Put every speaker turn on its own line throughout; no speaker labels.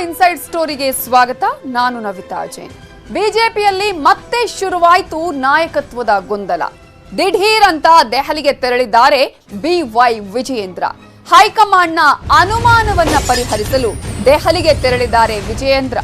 Inside ಸ್ಟೋರಿಗೆ ಸ್ವಾಗತ. ನಾನು ನವಿತಾ ಜೈನ್. ಬಿಜೆಪಿಯಲ್ಲಿ ಮತ್ತೆ ಶುರುವಾಯಿತು ನಾಯಕತ್ವದ ಗೊಂದಲ. ದಿಢೀರ್ ಅಂತ ದೆಹಲಿಗೆ ತೆರಳಿದ್ದಾರೆ ಬಿವೈ ವಿಜಯೇಂದ್ರ. ಹೈಕಮಾಂಡ್ನ ಅನುಮಾನವನ್ನ ಪರಿಹರಿಸಲು ದೆಹಲಿಗೆ ತೆರಳಿದ್ದಾರೆ ವಿಜಯೇಂದ್ರ.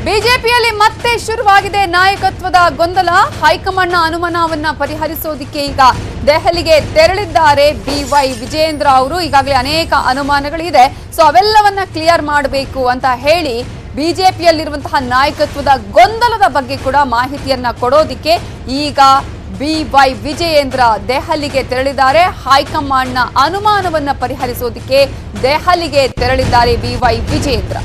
ಬಿಜೆಪಿಯಲ್ಲಿ ಮತ್ತೆ ಶುರುವಾಗಿದೆ ನಾಯಕತ್ವದ ಗೊಂದಲ. ಹೈಕಮಾಂಡ್ನ ಅನುಮಾನವನ್ನ ಪರಿಹರಿಸೋದಕ್ಕೆ ಈಗ ದೆಹಲಿಗೆ ತೆರಳಿದ್ದಾರೆ ಬಿವೈ ವಿಜಯೇಂದ್ರ ಅವರು. ಈಗಾಗಲೇ ಅನೇಕ ಅನುಮಾನಗಳಿದೆ, ಸೊ ಅವೆಲ್ಲವನ್ನ ಕ್ಲಿಯರ್ ಮಾಡಬೇಕು ಅಂತ ಹೇಳಿ ಬಿಜೆಪಿಯಲ್ಲಿರುವಂತಹ ನಾಯಕತ್ವದ ಗೊಂದಲದ ಬಗ್ಗೆ ಕೂಡ ಮಾಹಿತಿಯನ್ನ ಕೊಡೋದಿಕ್ಕೆ ಈಗ ಬಿವೈ ವಿಜಯೇಂದ್ರ ದೆಹಲಿಗೆ ತೆರಳಿದ್ದಾರೆ. ಹೈಕಮಾಂಡ್ನ ಅನುಮಾನವನ್ನ ಪರಿಹರಿಸೋದಕ್ಕೆ ದೆಹಲಿಗೆ ತೆರಳಿದ್ದಾರೆ ಬಿವೈ ವಿಜಯೇಂದ್ರ.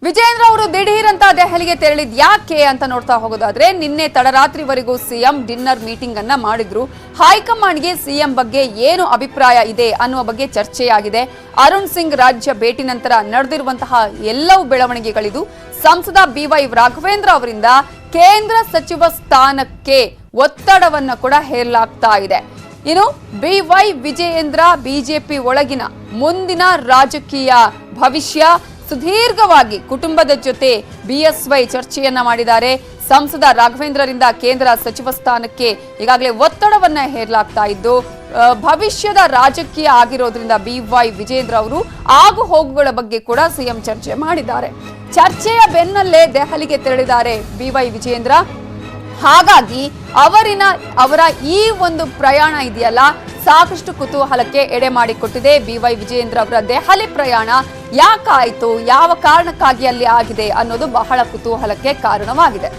ವಿಜಯೇಂದ್ರ ಅವರು ದಿಢೀರ್ ಅಂತ ದೆಹಲಿಗೆ ತೆರಳಿದ್ ಯಾಕೆ ಅಂತ ನೋಡ್ತಾ ಹೋಗೋದಾದ್ರೆ, ನಿನ್ನೆ ತಡರಾತ್ರಿವರೆಗೂ ಸಿಎಂ ಡಿನ್ನರ್ ಮೀಟಿಂಗ್ ಅನ್ನ ಮಾಡಿದ್ರು. ಹೈಕಮಾಂಡ್ಗೆ ಸಿಎಂ ಬಗ್ಗೆ ಏನು ಅಭಿಪ್ರಾಯ ಇದೆ ಅನ್ನುವ ಬಗ್ಗೆ ಚರ್ಚೆಯಾಗಿದೆ. ಅರುಣ್ ಸಿಂಗ್ ರಾಜ್ಯ ಭೇಟಿ ನಂತರ ನಡೆದಿರುವಂತಹ ಎಲ್ಲವೂ ಬೆಳವಣಿಗೆಗಳಿದು. ಸಂಸದ ಬಿವೈ ರಾಘವೇಂದ್ರ ಅವರಿಂದ ಕೇಂದ್ರ ಸಚಿವ ಸ್ಥಾನಕ್ಕೆ ಒತ್ತಡವನ್ನ ಕೂಡ ಹೇರಲಾಗ್ತಾ ಇದೆ. ಇನ್ನು ಬಿವೈ ವಿಜಯೇಂದ್ರ ಬಿಜೆಪಿ ಒಳಗಿನ ಮುಂದಿನ ರಾಜಕೀಯ ಭವಿಷ್ಯ ಸುದೀರ್ಘವಾಗಿ ಕುಟುಂಬದ ಜೊತೆ ಬಿಎಸ್ವೈ ಚರ್ಚೆಯನ್ನ ಮಾಡಿದ್ದಾರೆ. ಸಂಸದ ರಾಘವೇಂದ್ರರಿಂದ ಕೇಂದ್ರ ಸಚಿವ ಸ್ಥಾನಕ್ಕೆ ಈಗಾಗಲೇ ಒತ್ತಡವನ್ನ ಹೇರಲಾಗ್ತಾ ಇದ್ದು, ಭವಿಷ್ಯದ ರಾಜಕೀಯ ಆಗಿರೋದ್ರಿಂದ ಬಿವೈ ವಿಜಯೇಂದ್ರ ಅವರು ಆಗು ಹೋಗುಗಳ ಬಗ್ಗೆ ಕೂಡ ಸಿಎಂ ಚರ್ಚೆ ಮಾಡಿದ್ದಾರೆ. ಚರ್ಚೆಯ ಬೆನ್ನಲ್ಲೇ ದೆಹಲಿಗೆ ತೆರಳಿದ್ದಾರೆ ಬಿವೈ ವಿಜಯೇಂದ್ರ. ಹಾಗಾಗಿ ಅವರ ಈ ಒಂದು ಪ್ರಯಾಣ ಇದೆಯಲ್ಲ, ಸಾಕಷ್ಟು ಕುತೂಹಲಕ್ಕೆ ಎಡೆ ಮಾಡಿಕೊಟ್ಟಿದೆ. ಬಿವೈ ವಿಜಯೇಂದ್ರ ಅವರ ದೆಹಲಿ ಪ್ರಯಾಣ ಯಾಕಾಯಿತು, ಯಾವ ಕಾರಣಕ್ಕಾಗಿ ಅಲ್ಲಿ ಆಗಿದೆ ಅನ್ನೋದು ಬಹಳ ಕುತೂಹಲಕ್ಕೆ ಕಾರಣವಾಗಿದೆ.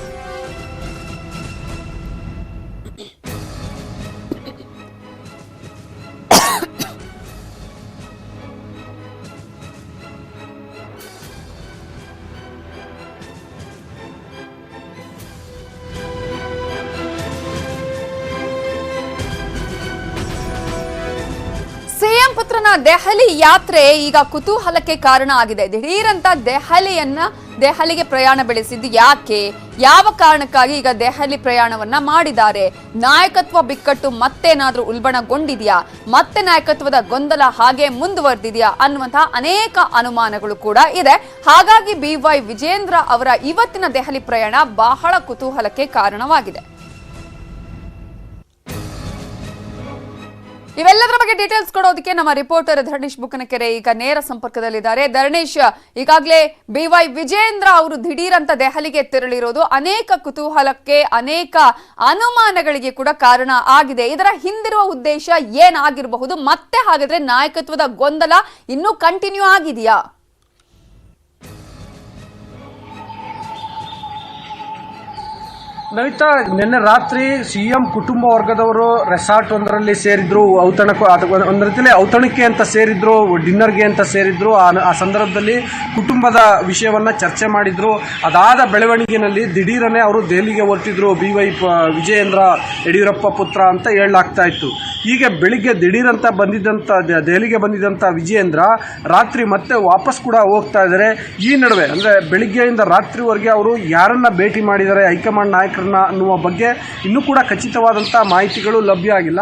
ಸಿಎಂ ಪುತ್ರನ ದೆಹಲಿ ಯಾತ್ರೆ ಈಗ ಕುತೂಹಲಕ್ಕೆ ಕಾರಣ ಆಗಿದೆ. ದಿಢೀರಂತ ದೆಹಲಿಗೆ ಪ್ರಯಾಣ ಬೆಳೆಸಿದ್ದು ಯಾಕೆ, ಯಾವ ಕಾರಣಕ್ಕಾಗಿ ಈಗ ದೆಹಲಿ ಪ್ರಯಾಣವನ್ನ ಮಾಡಿದ್ದಾರೆ? ನಾಯಕತ್ವ ಬಿಕ್ಕಟ್ಟು ಮತ್ತೇನಾದ್ರೂ ಉಲ್ಬಣಗೊಂಡಿದೆಯಾ, ಮತ್ತೆ ನಾಯಕತ್ವದ ಗೊಂದಲ ಹಾಗೆ ಮುಂದುವರೆದಿದೆಯಾ ಅನ್ನುವಂತಹ ಅನೇಕ ಅನುಮಾನಗಳು ಕೂಡ ಇದೆ. ಹಾಗಾಗಿ ಬಿವೈ ವಿಜಯೇಂದ್ರ ಅವರ ಇವತ್ತಿನ ದೆಹಲಿ ಪ್ರಯಾಣ ಬಹಳ ಕುತೂಹಲಕ್ಕೆ ಕಾರಣವಾಗಿದೆ. ಇವೆಲ್ಲದರ ಬಗ್ಗೆ ಡೀಟೇಲ್ಸ್ ಕೊಡೋದಕ್ಕೆ ನಮ್ಮ ರಿಪೋರ್ಟರ್ ಧರಣೇಶ್ ಬುಕ್ಕನಕೆರೆ ಈಗ ನೇರ ಸಂಪರ್ಕದಲ್ಲಿದ್ದಾರೆ. ಧರಣೇಶ್, ಈಗಾಗಲೇ ಬಿವೈ ವಿಜಯೇಂದ್ರ ಅವರು ದಿಢೀರ್ ಅಂತ ದೆಹಲಿಗೆ ತೆರಳಿರೋದು ಅನೇಕ ಕುತೂಹಲಕ್ಕೆ, ಅನೇಕ ಅನುಮಾನಗಳಿಗೆ ಕೂಡ ಕಾರಣ ಆಗಿದೆ. ಇದರ ಹಿಂದಿರುವ ಉದ್ದೇಶ ಏನಾಗಿರಬಹುದು? ಮತ್ತೆ ಹಾಗಾದ್ರೆ ನಾಯಕತ್ವದ ಗೊಂದಲ ಇನ್ನೂ ಕಂಟಿನ್ಯೂ ಆಗಿದೆಯಾ?
ನವಿತಾ, ನಿನ್ನೆ ರಾತ್ರಿ ಸಿಎಂ ಕುಟುಂಬ ವರ್ಗದವರು ರೆಸಾರ್ಟ್ ಒಂದರಲ್ಲಿ ಸೇರಿದ್ರು. ಒಂದು ರೀತಿಯಲ್ಲಿ ಔತಣಕ್ಕೆ ಅಂತ ಸೇರಿದ್ರು, ಡಿನ್ನರ್ಗೆ ಅಂತ ಸೇರಿದ್ರು. ಆ ಸಂದರ್ಭದಲ್ಲಿ ಕುಟುಂಬದ ವಿಷಯವನ್ನ ಚರ್ಚೆ ಮಾಡಿದ್ರು. ಅದಾದ ಬೆಳವಣಿಗೆಯಲ್ಲಿ ದಿಢೀರನೆ ಅವರು ದೆಹಲಿಗೆ ಹೊರಟಿದ್ರು. ಬಿವೈ ವಿಜಯೇಂದ್ರ ಯಡಿಯೂರಪ್ಪ ಪುತ್ರ ಅಂತ ಹೇಳಲಾಗ್ತಾ ಇತ್ತು. ಹೀಗೆ ಬೆಳಿಗ್ಗೆ ದಿಢೀರಂತ ದೆಹಲಿಗೆ ಬಂದಿದ್ದಂಥ ವಿಜಯೇಂದ್ರ ರಾತ್ರಿ ಮತ್ತೆ ವಾಪಸ್ ಕೂಡ ಹೋಗ್ತಾ ಇದ್ದಾರೆ. ಈ ನಡುವೆ ಅಂದರೆ ಬೆಳಿಗ್ಗೆಯಿಂದ ರಾತ್ರಿವರೆಗೆ ಅವರು ಯಾರನ್ನ ಭೇಟಿ ಮಾಡಿದ್ದಾರೆ, ಹೈಕಮಾಂಡ್ ನಾಯಕರನ್ನ ಅನ್ನುವ ಬಗ್ಗೆ ಇನ್ನೂ ಕೂಡ ಖಚಿತವಾದಂಥ ಮಾಹಿತಿಗಳು ಲಭ್ಯ ಆಗಿಲ್ಲ.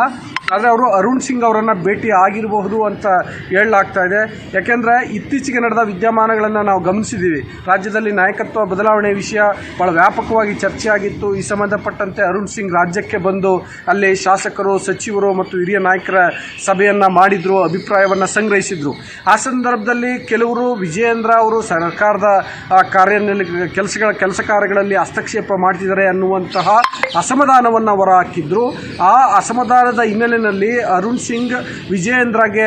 ಆದರೆ ಅವರು ಅರುಣ್ ಸಿಂಗ್ ಅವರನ್ನು ಭೇಟಿ ಆಗಿರಬಹುದು ಅಂತ ಹೇಳಲಾಗ್ತಾ ಇದೆ. ಯಾಕೆಂದರೆ ಇತ್ತೀಚೆಗೆ ನಡೆದ ವಿದ್ಯಮಾನಗಳನ್ನು ನಾವು ಗಮನಿಸಿದ್ದೀವಿ. ರಾಜ್ಯದಲ್ಲಿ ನಾಯಕತ್ವ ಬದಲಾವಣೆ ವಿಷಯ ಬಹಳ ವ್ಯಾಪಕವಾಗಿ ಚರ್ಚೆ ಆಗಿತ್ತು. ಈ ಸಂಬಂಧಪಟ್ಟಂತೆ ಅರುಣ್ ಸಿಂಗ್ ರಾಜ್ಯಕ್ಕೆ ಬಂದು ಅಲ್ಲಿ ಶಾಸಕರು, ಸಚಿವರು ಮತ್ತು ಹಿರಿಯ ನಾಯಕರ ಸಭೆಯನ್ನು ಮಾಡಿದ್ರು, ಅಭಿಪ್ರಾಯವನ್ನು ಸಂಗ್ರಹಿಸಿದ್ರು. ಆ ಸಂದರ್ಭದಲ್ಲಿ ಕೆಲವರು ವಿಜಯೇಂದ್ರ ಅವರು ಸರ್ಕಾರದ ಕೆಲಸ ಕಾರ್ಯಗಳಲ್ಲಿ ಹಸ್ತಕ್ಷೇಪ ಮಾಡ್ತಿದ್ದಾರೆ ಅನ್ನುವಂತಹ ಅಸಮಾಧಾನವನ್ನು ಹೊರಹಾಕಿದ್ರು. ಆ ಅಸಮಾಧಾನದ ಹಿನ್ನೆಲೆಯಲ್ಲಿ ಅರುಣ್ ಸಿಂಗ್ ವಿಜಯೇಂದ್ರಗೆ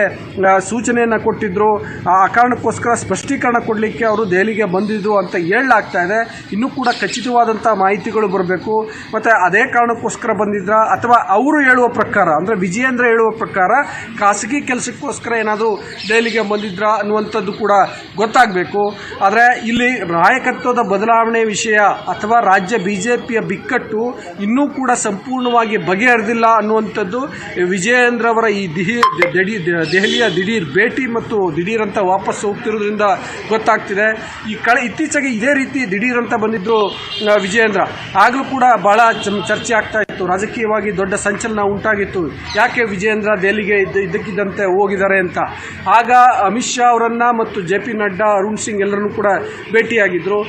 ಸೂಚನೆಯನ್ನು ಕೊಟ್ಟಿದ್ರು. ಆ ಕಾರಣಕ್ಕೋಸ್ಕರ ಸ್ಪಷ್ಟೀಕರಣ ಕೊಡಲಿಕ್ಕೆ ಅವರು ದೆಹಲಿಗೆ ಬಂದಿದ್ರು ಅಂತ ಹೇಳಲಾಗ್ತಾ ಇದೆ. ಇನ್ನೂ ಕೂಡ ಖಚಿತವಾದಂಥ ಮಾಹಿತಿಗಳು ಬರಬೇಕು. ಮತ್ತು ಅದೇ ಕಾರಣಕ್ಕೋಸ್ಕರ ಬಂದಿದ್ರ ಅಥವಾ ಅವರು ಹೇಳುವ ಪ್ರಕಾರ, ಅಂದರೆ ವಿಜಯೇಂದ್ರ ಹೇಳುವ ಪ್ರಕಾರ ಖಾಸಗಿ ಕೆಲಸಕ್ಕೋಸ್ಕರ ಏನಾದರೂ ದೆಹಲಿಗೆ ಬಂದಿದ್ರ ಅನ್ನುವಂಥದ್ದು ಕೂಡ ಗೊತ್ತಾಗಬೇಕು. ಆದರೆ ಇಲ್ಲಿ ನಾಯಕತ್ವದ ಬದಲಾವಣೆ ವಿಷಯ ಅಥವಾ ರಾಜ್ಯ ಬಿಜೆಪಿಯ ಬಿಕ್ಕಟ್ಟು ಇನ್ನೂ ಕೂಡ ಸಂಪೂರ್ಣವಾಗಿ ಬಗೆಹರಿದಿಲ್ಲ ಅನ್ನುವಂಥದ್ದು ವಿಜಯೇಂದ್ರ ಅವರ ಈ ದೆಹಲಿಯ ದಿಢೀರ್ ಭೇಟಿ ಮತ್ತು ದಿಢೀರ್ ಅಂತ ವಾಪಸ್ ಹೋಗ್ತಿರೋದ್ರಿಂದ ಗೊತ್ತಾಗ್ತಿದೆ. ಇತ್ತೀಚೆಗೆ ಇದೇ ರೀತಿ ದಿಢೀರ್ ಅಂತ ಬಂದಿದ್ರು ವಿಜಯೇಂದ್ರ. ಆಗಲೂ ಕೂಡ ಬಹಳ ಚರ್ಚೆ ಆಗ್ತಾ ಇತ್ತು, ರಾಜಕೀಯವಾಗಿ ದೊಡ್ಡ ಸಂಚಲನ ಉಂಟಾಗಿತ್ತು. ಯಾಕೆ ವಿಜಯೇಂದ್ರ ದೆಹಲಿಗೆ ಇದ್ದಕ್ಕಿದ್ದಂತೆ ಹೋಗಿದ್ದಾರೆ ಅಂತ. ಆಗ ಅಮಿತ್ ಶಾ ಅವರನ್ನ ಮತ್ತು JP ನಡ್ಡಾ, ಅರುಣ್ ಸಿಂಗ್ ಎಲ್ಲರನ್ನೂ ಕೂಡ ಭೇಟಿಯಾಗಿದ್ರು.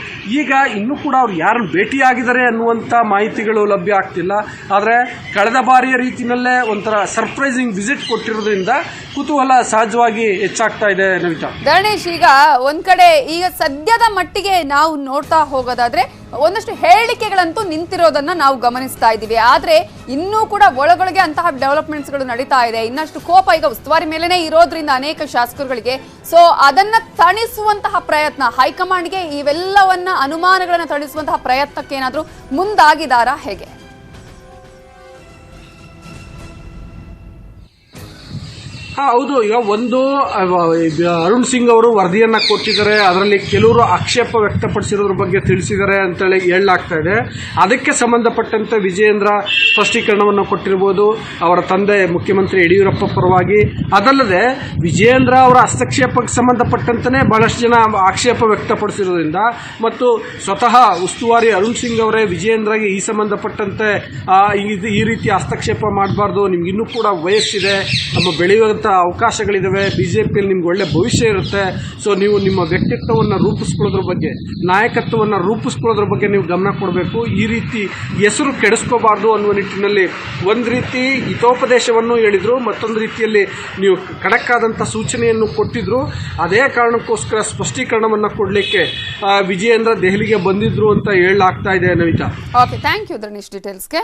ಈಗ ಇನ್ನೂ ಕೂಡ ಅವ್ರು ಯಾರನ್ನು ಭೇಟಿಯಾಗಿದ್ದಾರೆ ಅನ್ನುವಂಥ ಮಾಹಿತಿಗಳು ಲಭ್ಯ ಆಗ್ತಿಲ್ಲ. ಆದರೆ ಕಳೆದ ಬಾರಿಯ ರೀತಿಯಲ್ಲೇ ಒಂಥರ ಸರ್ಪ್ರೈಸಿಂಗ್ ವಿಸಿಟ್ ಕೊಟ್ಟಿರೋದ್ರಿಂದ ಕುತೂಹಲ ಸಹಜವಾಗಿ ಹೆಚ್ಚಾಗ್ತಾ ಇದೆ. ನವಿತಾ,
ಧರಣೇಶ್, ಈಗ ಒಂದ್ ಕಡೆ ಈಗ ಸದ್ಯದ ಮಟ್ಟಿಗೆ ನಾವು ನೋಡ್ತಾ ಹೋಗೋದಾದ್ರೆ ಒಂದಷ್ಟು ಹೇಳಿಕೆಗಳಂತೂ ನಿಂತಿರೋದನ್ನ ನಾವು ಗಮನಿಸ್ತಾ ಇದ್ದೀವಿ. ಆದ್ರೆ ಇನ್ನೂ ಕೂಡ ಒಳಗೊಳಗೆ ಅಂತಹ ಡೆವಲಪ್ಮೆಂಟ್ಸ್ ಗಳು ನಡೀತಾ ಇದೆ. ಇನ್ನಷ್ಟು ಕೋಪ ಈಗ ಉಸ್ತುವಾರಿ ಮೇಲೆನೆ ಇರೋದ್ರಿಂದ ಅನೇಕ ಶಾಸಕರುಗಳಿಗೆ ಸೊ ಅದನ್ನ ತಣಿಸುವಂತಹ ಪ್ರಯತ್ನ, ಹೈಕಮಾಂಡ್ಗೆ ಇವೆಲ್ಲವನ್ನ ಅನುಮಾನಗಳನ್ನ ತಣಿಸುವಂತಹ ಪ್ರಯತ್ನಕ್ಕೆ ಏನಾದ್ರೂ ಮುಂದಾಗಿದಾರಾ, ಹೇಗೆ?
ಹೌದು. ಈಗ ಒಂದು ಅರುಣ್ ಸಿಂಗ್ ಅವರು ವರದಿಯನ್ನ ಕೊಟ್ಟಿದ್ದಾರೆ, ಅದರಲ್ಲಿ ಕೆಲವರು ಆಕ್ಷೇಪ ವ್ಯಕ್ತಪಡಿಸಿರೋದ್ರ ಬಗ್ಗೆ ತಿಳಿಸಿದ್ದಾರೆ ಅಂತೇಳಿ ಹೇಳಲಾಗ್ತಾ ಇದೆ. ಅದಕ್ಕೆ ಸಂಬಂಧಪಟ್ಟಂತೆ ವಿಜಯೇಂದ್ರ ಸ್ಪಷ್ಟೀಕರಣವನ್ನು ಕೊಟ್ಟಿರಬಹುದು ಅವರ ತಂದೆ ಮುಖ್ಯಮಂತ್ರಿ ಯಡಿಯೂರಪ್ಪ ಪರವಾಗಿ. ಅದಲ್ಲದೆ ವಿಜಯೇಂದ್ರ ಅವರ ಹಸ್ತಕ್ಷೇಪಕ್ಕೆ ಸಂಬಂಧಪಟ್ಟಂತೆ ಬಹಳಷ್ಟು ಜನ ಆಕ್ಷೇಪ ವ್ಯಕ್ತಪಡಿಸಿರೋದ್ರಿಂದ ಮತ್ತು ಸ್ವತಃ ಉಸ್ತುವಾರಿ ಅರುಣ್ ಸಿಂಗ್ ಅವರೇ ವಿಜಯೇಂದ್ರಗೆ ಈ ಸಂಬಂಧಪಟ್ಟಂತೆ ಈ ರೀತಿ ಹಸ್ತಕ್ಷೇಪ ಮಾಡಬಾರ್ದು, ನಿಮ್ಗೆ ಇನ್ನೂ ಕೂಡ ವಯಸ್ಸಿದೆ, ನಮ್ಮ ಬೆಳೆಯುವಂಥ ಅವಕಾಶಗಳಿದಾವೆ, ಬಿಜೆಪಿಯಲ್ಲಿ ನಿಮ್ಗೆ ಒಳ್ಳೆ ಭವಿಷ್ಯ ಇರುತ್ತೆ, ಸೊ ನೀವು ನಿಮ್ಮ ವ್ಯಕ್ತಿತ್ವವನ್ನು ರೂಪಿಸ್ಕೊಳ್ಳೋದ್ರ ಬಗ್ಗೆ, ನಾಯಕತ್ವವನ್ನು ರೂಪಿಸ್ಕೊಳ್ಳೋದ್ರ ಬಗ್ಗೆ ನೀವು ಗಮನ ಕೊಡಬೇಕು, ಈ ರೀತಿ ಹೆಸರು ಕೆಡಿಸ್ಕೋಬಾರ್ದು ಅನ್ನುವ ನಿಟ್ಟಿನಲ್ಲಿ ಒಂದು ರೀತಿ ಹಿತೋಪದೇಶವನ್ನು ಹೇಳಿದ್ರು, ಮತ್ತೊಂದು ರೀತಿಯಲ್ಲಿ ನೀವು ಖಡಕ್ ಆದಂಥ ಸೂಚನೆಯನ್ನು ಕೊಟ್ಟಿದ್ರು. ಅದೇ ಕಾರಣಕ್ಕೋಸ್ಕರ ಸ್ಪಷ್ಟೀಕರಣವನ್ನು ಕೊಡಲಿಕ್ಕೆ ವಿಜಯೇಂದ್ರ ದೆಹಲಿಗೆ ಬಂದಿದ್ರು ಅಂತ ಹೇಳಲಾಗ್ತಾ ಇದೆ. Navitha,
okay, thank you Dharanesh ಡೀಟೇಲ್ಸ್ಗೆ.